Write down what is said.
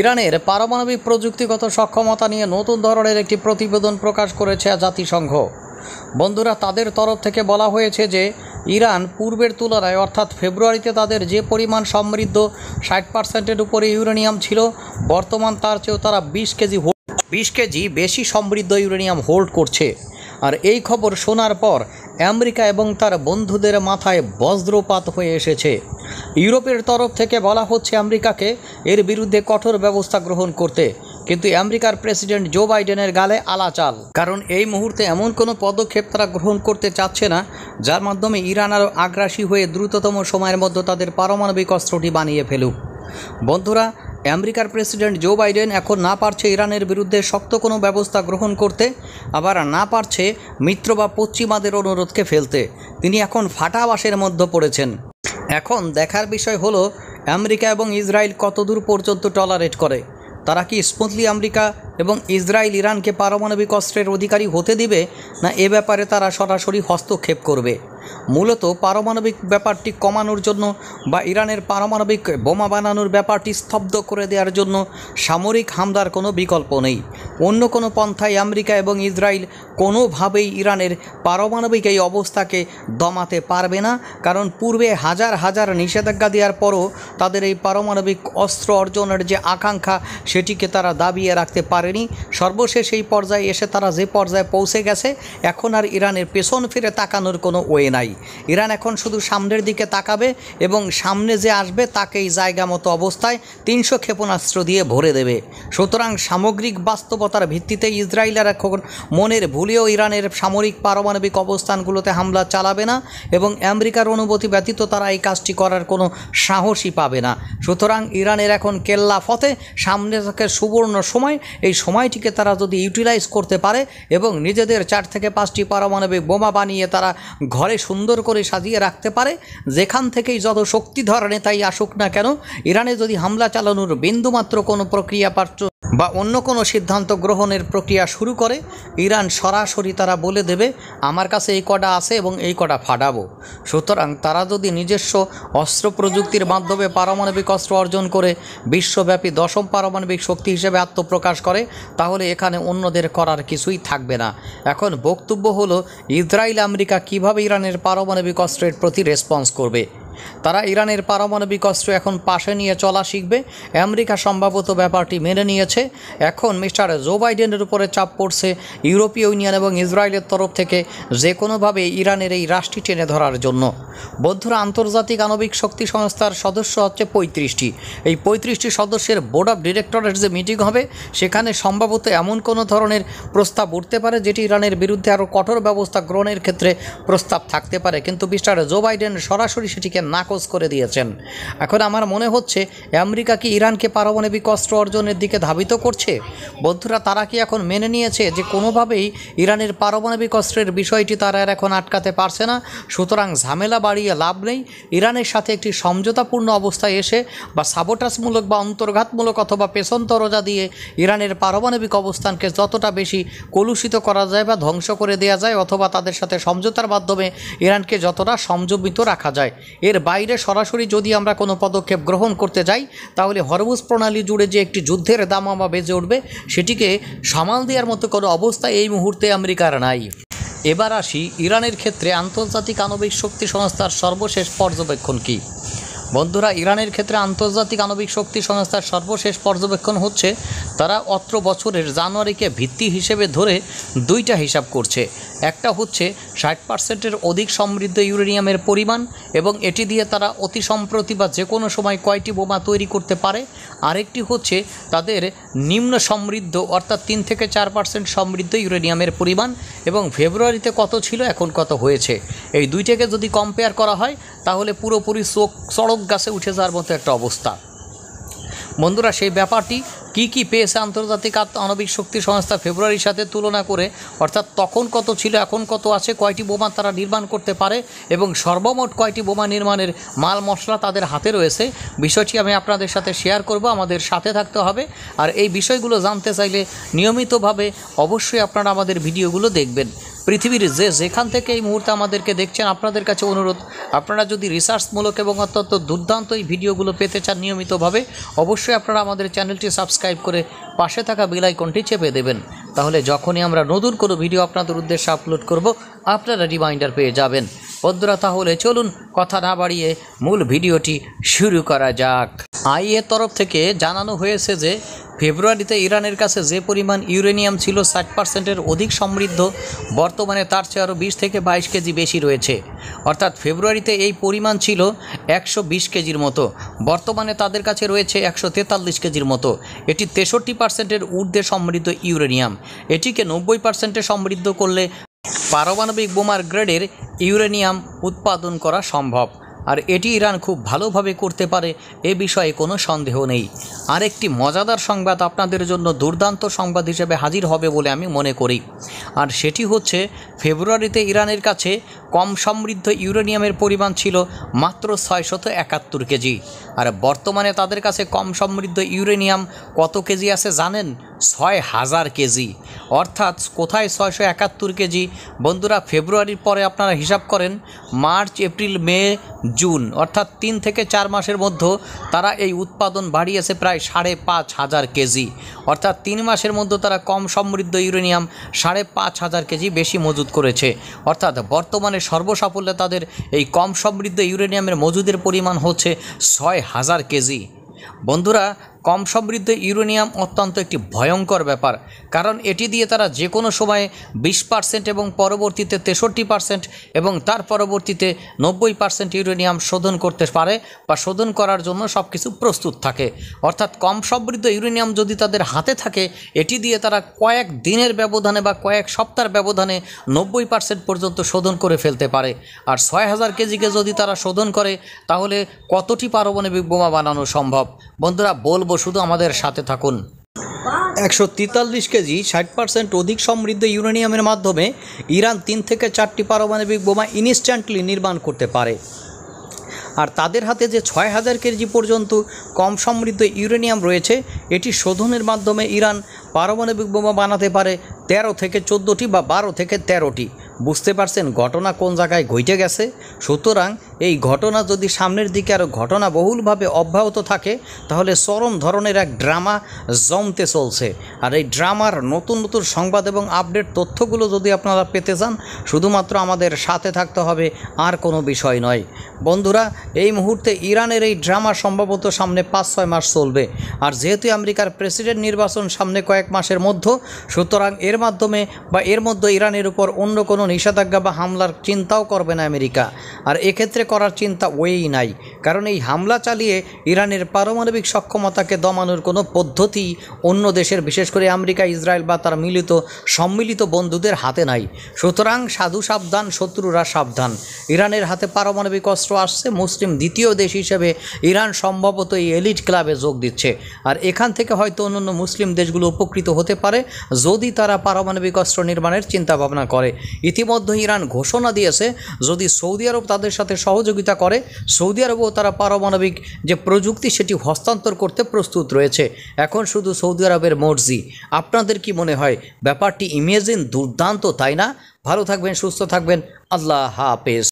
ইরানের পারমাণবিক প্রযুক্তিগত সক্ষমতা নিয়ে নতুন ধরনের একটি প্রতিবেদন প্রকাশ করেছে জাতিসংঘ। বন্ধুরা, তাদের তরফ থেকে বলা হয়েছে যে ইরান পূর্বের তুলনায় অর্থাৎ ফেব্রুয়ারিতে তাদের যে পরিমাণ সমৃদ্ধ 60% উপরে ইউরেনিয়াম ছিল, বর্তমান তার চেয়েও তারা 20 কেজি বেশি সমৃদ্ধ ইউরেনিয়াম হোল্ড করছে। আর এই খবর শোনার পর আমেরিকা এবং তার বন্ধুদের মাথায় বজ্রপাত হয়ে এসেছে। ইউরোপের তরফ থেকে বলা হচ্ছে আমেরিকাকে এর বিরুদ্ধে কঠোর ব্যবস্থা গ্রহণ করতে, কিন্তু আমেরিকার প্রেসিডেন্ট জো বাইডেনের গালে আলাচাল। কারণ এই মুহূর্তে এমন কোনো পদক্ষেপ তারা গ্রহণ করতে চাচ্ছে না যার মাধ্যমে ইরান আরও আগ্রাসী হয়ে দ্রুততম সময়ের মধ্যে তাদের পারমাণবিক অস্ত্রটি বানিয়ে ফেলুক। বন্ধুরা, আমেরিকার প্রেসিডেন্ট জো বাইডেন এখন না পারছে ইরানের বিরুদ্ধে শক্ত কোনো ব্যবস্থা গ্রহণ করতে, আবার না পারছে মিত্র বা পশ্চিমাদের অনুরোধকে ফেলতে। তিনি এখন ফাটাবাসের মধ্যে পড়েছেন। এখন দেখার বিষয় হলো আমেরিকা এবং ইসরায়েল কতদূর পর্যন্ত টলারেট করে। তারা কি স্মুথলি আমেরিকা এবং ইসরায়েল ইরানকে পারমাণবিক অস্ত্রের অধিকারী হতে দিবে, না এ ব্যাপারে তারা সরাসরি হস্তক্ষেপ করবে? মূলত পারমাণবিক ব্যাপারটি কমানোর জন্য বা ইরানের পারমাণবিক বোমা বানানোর ব্যাপারটি স্তব্ধ করে দেওয়ার জন্য সামরিক হামলার কোনো বিকল্প নেই। অন্য কোনো পন্থায় আমেরিকা এবং ইসরায়েল কোনোভাবেই ইরানের পারমাণবিক এই অবস্থাকে দমাতে পারবে না, কারণ পূর্বে হাজার হাজার নিষেধাজ্ঞা দেওয়ার পরও তাদের এই পারমাণবিক অস্ত্র অর্জনের যে আকাঙ্ক্ষা সেটিকে তারা দাবিয়ে রাখতে পারেনি। সর্বশেষ এই পর্যায়ে এসে তারা যে পর্যায়ে পৌঁছে গেছে, এখন আর ইরানের পেছন ফিরে তাকানোর কোনো ওয়ে নাই। ইরান এখন শুধু সামনের দিকে তাকাবে এবং সামনে যে আসবে তাকেই জায়গা মতো অবস্থায় 300 ক্ষেপণাস্ত্র দিয়ে ভরে দেবে। সুতরাং সামগ্রিক বাস্তবতার ভিত্তিতে ইসরায়েলের এখন মনের ভুলেও ইরানের সামরিক পারমাণবিক অবস্থানগুলোতে হামলা চালাবে না এবং আমেরিকার অনুমতি ব্যতীত তারা এই কাজটি করার কোনো সাহসই পাবে না। সুতরাং ইরানের এখন কেল্লা ফতে, সামনে থাকে সুবর্ণ সময়। এই সময়টিকে তারা যদি ইউটিলাইজ করতে পারে এবং নিজেদের 4 থেকে 5টি পারমাণবিক বোমা বানিয়ে তারা ঘরে সুন্দর করে সাজিয়ে রাখতে পারে, যেখান থেকেই যত শক্তিধর নেতাই আসুক না কেন, ইরানে যদি হামলা চালানোর বিন্দুমাত্র কোনো প্রক্রিয়া বা অন্য কোনো সিদ্ধান্ত গ্রহণের প্রক্রিয়া শুরু করে, ইরান সরাসরি তারা বলে দেবে আমার কাছে এই কটা আছে এবং এই কটা ফাটাবো। সুতরাং তারা যদি নিজস্ব অস্ত্র প্রযুক্তির মাধ্যমে পারমাণবিক অস্ত্র অর্জন করে বিশ্বব্যাপী 10ম পারমাণবিক শক্তি হিসেবে আত্মপ্রকাশ করে, তাহলে এখানে অন্যদের করার কিছুই থাকবে না। এখন বক্তব্য হলো ইসরায়েল আমেরিকা কিভাবে ইরানের পারমাণবিক অস্ত্রের প্রতি রেসপন্স করবে। তারা ইরানের পারমাণবিক অস্ত্র এখন পাশে নিয়ে চলা শিখবে। আমেরিকা সম্ভবত ব্যাপারটি মেনে নিয়েছে। এখন মিস্টার জো বাইডেনের উপরে চাপ পড়ছে ইউরোপীয় ইউনিয়ন এবং ইসরায়েলের তরফ থেকে যে কোনোভাবে ইরানের এই রাশটি টেনে ধরার জন্য। বন্ধুরা, আন্তর্জাতিক আণবিক শক্তি সংস্থার সদস্য হচ্ছে 35টি। এই 35টি সদস্যের বোর্ড অফ ডিরেক্টরের যে মিটিং হবে, সেখানে সম্ভবত এমন কোনো ধরনের প্রস্তাব উঠতে পারে যেটি ইরানের বিরুদ্ধে আরও কঠোর ব্যবস্থা গ্রহণের ক্ষেত্রে প্রস্তাব থাকতে পারে, কিন্তু মিস্টার জো বাইডেন সরাসরি সেটিকে নাকচ করে দিয়েছেন। এখন আমার মনে হচ্ছে আমেরিকা কি ইরানকে পারমাণবিক অস্ত্র অর্জনের দিকে ধাবিত করছে? বন্ধুরা, তারা কি এখন মেনে নিয়েছে যে কোনোভাবেই ইরানের পারমাণবিক অস্ত্রের বিষয়টি তারা এখন আটকাতে পারছে না? সুতরাং ঝামেলা বাড়িয়ে লাভ নেই। ইরানের সাথে একটি সমঝোতাপূর্ণ অবস্থায় এসে বা সাবোটাসমূলক বা অন্তর্ঘাতমূলক অথবা পেছন দরজা দিয়ে ইরানের পারমাণবিক অবস্থানকে যতটা বেশি কলুষিত করা যায় বা ধ্বংস করে দেওয়া যায়, অথবা তাদের সাথে সমঝোতার মাধ্যমে ইরানকে যতটা সংযমিত রাখা যায়, এর বাইরে সরাসরি যদি আমরা কোনো পদক্ষেপ গ্রহণ করতে যাই, তাহলে হরমুজ প্রণালী জুড়ে যে একটি যুদ্ধের দামামা বেজে উঠবে, সেটিকে সামাল দেওয়ার মতো কোনো অবস্থা এই মুহূর্তে আমেরিকার নাই। এবার আসি ইরানের ক্ষেত্রে আন্তর্জাতিক আণবিক শক্তি সংস্থার সর্বশেষ পর্যবেক্ষণ কী। বন্ধুরা, ইরানের ক্ষেত্রে আন্তর্জাতিক আণবিক শক্তি সংস্থার সর্বশেষ পর্যবেক্ষণ হচ্ছে তারা অত্র বছরের জানুয়ারিকে ভিত্তি হিসেবে ধরে 2টা হিসাব করছে। একটা হচ্ছে 60%-এর অধিক সমৃদ্ধ ইউরেনিয়ামের পরিমাণ এবং এটি দিয়ে তারা অতি সম্প্রতি বা যে কোনো সময় কয়টি বোমা তৈরি করতে পারে। আরেকটি হচ্ছে তাদের নিম্ন সমৃদ্ধ অর্থাৎ 3 থেকে 4% সমৃদ্ধ ইউরেনিয়ামের পরিমাণ এবং ফেব্রুয়ারিতে কত ছিল এখন কত হয়েছে। এই দুইটাকে যদি কম্পেয়ার করা হয়, তাহলে পুরোপুরি চড়ক গাছে উঠে যাওয়ার মতো একটা অবস্থা। বন্ধুরা, সেই ব্যাপারটি কি পেয়েছে আন্তর্জাতিক আণবিক শক্তি সংস্থা ফেব্রুয়ারির সাথে তুলনা করে, অর্থাৎ তখন কত ছিল এখন কত আছে, কয়টি বোমা তারা নির্মাণ করতে পারে এবং সর্বমোট কয়টি বোমা নির্মাণের মাল মশলা তাদের হাতে রয়েছে, বিষয়টি আমি আপনাদের সাথে শেয়ার করব। আমাদের সাথে থাকতে হবে। আর এই বিষয়গুলো জানতে চাইলে নিয়মিতভাবে অবশ্যই আপনারা আমাদের ভিডিওগুলো দেখবেন। পৃথিবীর যেখান থেকে এই মুহূর্তে আমাদেরকে দেখছেন, আপনাদের কাছে অনুরোধ, আপনারা যদি রিসার্চমূলক এবং অত্যন্ত দুর্দান্ত এই ভিডিওগুলো পেতে চান নিয়মিতভাবে, অবশ্যই আপনারা আমাদের চ্যানেলটি সাবস্ক্রাইব করে পাশে থাকা বেল আইকনটি চেপে দেবেন। তাহলে যখনই আমরা নতুন কোনো ভিডিও আপনাদের উদ্দেশ্যে আপলোড করব, আপনারা রিমাইন্ডার পেয়ে যাবেন। বন্ধুরা, তাহলে চলুন কথা না বাড়িয়ে মূল ভিডিওটি শুরু করা যাক। আইএর তরফ থেকে জানানো হয়েছে যে ফেব্রুয়ারিতে ইরানের কাছে যে পরিমাণ ইউরেনিয়াম ছিল 60%-এর অধিক সমৃদ্ধ, বর্তমানে তার চেয়ে আরও 20 থেকে 22 কেজি বেশি রয়েছে। অর্থাৎ ফেব্রুয়ারিতে এই পরিমাণ ছিল 120 কেজির মতো, বর্তমানে তাদের কাছে রয়েছে 143 কেজির মতো। এটি 63%-এর ঊর্ধ্বে সমৃদ্ধ ইউরেনিয়াম। এটিকে 90%-এ সমৃদ্ধ করলে পারমাণবিক বোমার গ্রেডের ইউরেনিয়াম উৎপাদন করা সম্ভব, আর এটি ইরান খুব ভালোভাবে করতে পারে, এ বিষয়ে কোনো সন্দেহ নেই। আরেকটি মজাদার সংবাদ আপনাদের জন্য দুর্দান্ত সংবাদ হিসেবে হাজির হবে বলে আমি মনে করি, আর সেটি হচ্ছে ফেব্রুয়ারিতে ইরানের কাছে কম সমৃদ্ধ ইউরেনিয়ামের পরিমাণ ছিল মাত্র 671 কেজি, আর বর্তমানে তাদের কাছে কম সমৃদ্ধ ইউরেনিয়াম কত কেজি আছে জানেন? 6000 কেজি। অর্থাৎ কোথায় 671 কেজি? বন্ধুরা, ফেব্রুয়ারির পরে আপনারা হিসাব করেন, মার্চ, এপ্রিল, মে, জুন, অর্থাৎ 3 থেকে 4 মাসের মধ্যে তারা এই উৎপাদন বাড়িয়েছে প্রায় 5500 কেজি। অর্থাৎ 3 মাসের মধ্যে তারা কম সমৃদ্ধ ইউরেনিয়াম 5500 কেজি বেশি মজুত করেছে। অর্থাৎ বর্তমানে সর্বসাফল্যে তাদের এই কম সমৃদ্ধ ইউরেনিয়ামের মজুদের পরিমাণ হচ্ছে 6000 কেজি। বন্ধুরা, কম সমৃদ্ধ ইউরেনিয়াম অত্যন্ত একটি ভয়ঙ্কর ব্যাপার, কারণ এটি দিয়ে তারা যে কোনো সময়ে 20% এবং পরবর্তীতে 63% এবং তার পরবর্তীতে 90% ইউরেনিয়াম শোধন করতে পারে, বা শোধন করার জন্য সব কিছু প্রস্তুত থাকে। অর্থাৎ কম সমৃদ্ধ ইউরেনিয়াম যদি তাদের হাতে থাকে, এটি দিয়ে তারা কয়েক দিনের ব্যবধানে বা কয়েক সপ্তাহের ব্যবধানে 90% পর্যন্ত শোধন করে ফেলতে পারে। আর 6000 কেজিকে যদি তারা শোধন করে, তাহলে কতটি পারমাণবিক বোমা বানানো সম্ভব? বন্ধুরা, বলবো শুধু আমাদের সাথে থাকুন। 143 কেজি 60% অধিক সমৃদ্ধ ইউরেনিয়ামের মাধ্যমে ইরান 3 থেকে 4টি পারমাণবিক বোমা ইনস্ট্যান্টলি নির্মাণ করতে পারে। আর তাদের হাতে যে 6000 কেজি পর্যন্ত কম সমৃদ্ধ ইউরেনিয়াম রয়েছে, এটি শোধনের মাধ্যমে ইরান পারমাণবিক বোমা বানাতে পারে 13 থেকে 14টি বা 12 থেকে 13টি। বুঝতে পারছেন ঘটনা কোন জায়গায় ঘটে গেছে? সুতরাং এই ঘটনা যদি সামনের দিকে আরও ঘটনা বহুলভাবে অব্যাহত থাকে, তাহলে চরম ধরনের এক ড্রামা জমতে চলছে। আর এই ড্রামার নতুন নতুন সংবাদ এবং আপডেট তথ্যগুলো যদি আপনারা পেতে চান, শুধুমাত্র আমাদের সাথে থাকতে হবে, আর কোনো বিষয় নয়। বন্ধুরা, এই মুহূর্তে ইরানের এই ড্রামা সম্ভবত সামনে 5-6 মাস চলবে। আর যেহেতু আমেরিকার প্রেসিডেন্ট নির্বাচন সামনে কয়েক মাসের মধ্যে, সুতরাং এর মাধ্যমে বা এর মধ্যে ইরানের উপর অন্য কোনো নিষেধাজ্ঞা বা হামলার চিন্তাও করবে না আমেরিকা। আর এক্ষেত্রে করার চিন্তা ওই নাই, কারণ এই হামলা চালিয়ে ইরানের পারমাণবিক সক্ষমতাকে দমানোর কোনো পদ্ধতি অন্য দেশের, বিশেষ করে আমেরিকা, ইসরায়েল বা তার সম্মিলিত বন্ধুদের হাতে নাই। সুতরাং সাধু সাবধান, শত্রুরা সাবধান। ইরানের হাতে পারমাণবিক অস্ত্র আসছে, মুসলিম দ্বিতীয় দেশ হিসেবে ইরান সম্ভবত এই এলিট ক্লাবে যোগ দিচ্ছে। আর এখান থেকে হয়তো অন্যান্য মুসলিম দেশগুলো উপকৃত হতে পারে যদি তারা পারমাণবিক অস্ত্র নির্মাণের চিন্তা ভাবনা করে। ইতিমধ্যে ইরান ঘোষণা দিয়েছে, যদি সৌদি আরব তাদের সাথে সহযোগিতা করে, সৌদি আরবও তারা পারমাণবিক যে প্রযুক্তি সেটি হস্তান্তর করতে প্রস্তুত রয়েছে। এখন শুধু সৌদি আরবের মর্জি। আপনাদের কি মনে হয়? ব্যাপারটি ইমেজিন, দুর্দান্ত, তাই না? ভালো থাকবেন, সুস্থ থাকবেন। আল্লাহ হাফেজ।